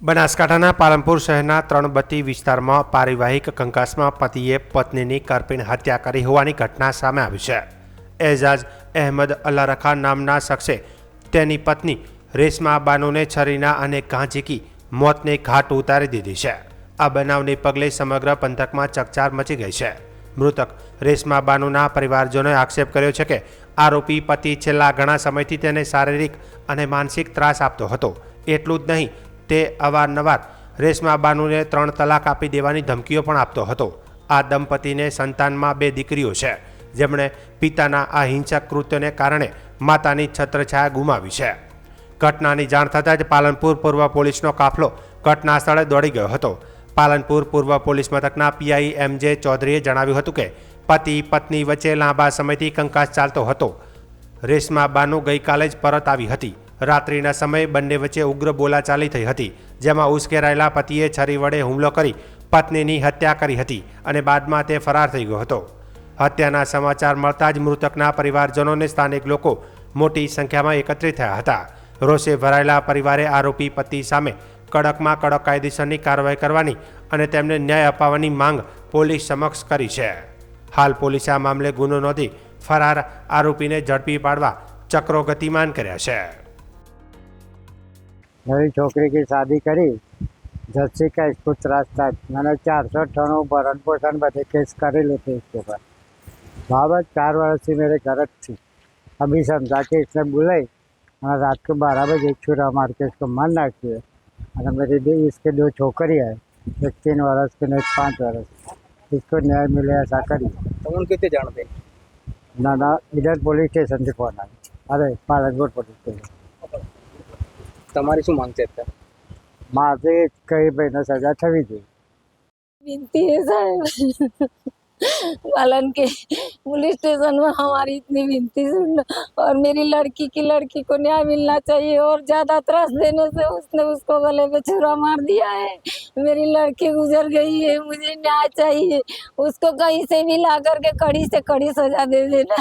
બનાસકાંઠાના પાલનપુર શહેરના ત્રણબત્તી વિસ્તારમાં પારિવારિક કંકાસમાં પતિએ પત્નીની કરપીણ હત્યા કરી હોવાની ઘટના સામે આવી છે. એઝાઝ અહેમદ અલ્લારખા નામના શખ્સે તેની પત્ની રેશમા બાનુને છરીના અને ઘા ઝીકી મોતને ઘાટ ઉતારી દીધી છે. આ બનાવને પગલે સમગ્ર પંથકમાં ચકચાર મચી ગઈ છે. મૃતક રેશમા બાનુના પરિવારજનોએ આક્ષેપ કર્યો છે કે આરોપી પતિ છેલ્લા ઘણા સમયથી તેને શારીરિક અને માનસિક ત્રાસ આપતો હતો. એટલું જ નહીં, તે અવારનવાર રેશમા બાનુને 3 તલાક આપી દેવાની ધમકીઓ પણ આપતો હતો. આ દંપતીને સંતાનમાં 2 દીકરીઓ છે, જેમણે પિતાના આ હિંસક કૃત્યને કારણે માતાની છત્રછાયા ગુમાવી છે. ઘટનાની જાણ થતાં જ પાલનપુર પૂર્વ પોલીસનો કાફલો ઘટના સ્થળે દોડી ગયો હતો. પાલનપુર પૂર્વ પોલીસ મથકના પીઆઈ એમ.જે. ચૌધરીએ જણાવ્યું હતું કે પતિ પત્ની વચ્ચે લાંબા સમયથી કંકાસ ચાલતો હતો. રેશમા બાનુ ગઈકાલે જ પરત આવી હતી. રાત્રિના સમયે બંને વચ્ચે ઉગ્ર બોલાચાલી થઈ હતી, જેમાં ઉશ્કેરાયેલા પતિએ છરી વડે હુમલો કરી પત્નીની હત્યા કરી હતી અને બાદમાં તે ફરાર થઈ ગયો હતો. હત્યાના સમાચાર મળતા જ મૃતકના પરિવારજનોને સ્થાનિક લોકો મોટી સંખ્યામાં એકત્રિત થયા હતા. રોષે ભરાયેલા પરિવારે આરોપી પતિ સામે કડકમાં કડક કાયદેસરની કાર્યવાહી કરવાની અને તેમને ન્યાય અપાવવાની માંગ પોલીસ સમક્ષ કરી છે. હાલ પોલીસે આ મામલે ગુનો નોંધી ફરાર આરોપીને ઝડપી પાડવા ચક્રો ગતિમાન કર્યા છે. मेरी छोकरी की शादी करी जर्सी का इसको त्रास था. मैंने 498 भरण पोषण बदे केस करे लेते इसके ऊपर. बाबत 4 वर्ष से मेरे घर थी. अभी समझा के इसने बुलाई और रात को 12 बजे एक छुरा मार के इसको मार नाखी. और मेरी इसके 2 छोकरी है, एक 3 वर्ष की एक 5 वर्ष. इसको न्याय मिले ऐसा करिए. तुम कितने जानते? ना इधर पुलिस स्टेशन से फोन आया. अरे पालनपुर पुलिस स्टेशन. તમારી શું માંગ છે અત્યારે? मारे कई महीना सजा थवी थी. विनती है साहब, पालन के पुलिस स्टेशन में हमारी इतनी विनती सुन लो और मेरी लड़की को न्याय मिलना चाहिए. और ज्यादा त्रास देने से उसने उसको गले पे छुरा मार दिया है. मेरी लड़की गुजर गई है, मुझे न्याय चाहिए. उसको कहीं से भी ला करके कड़ी से कड़ी सजा दे देना.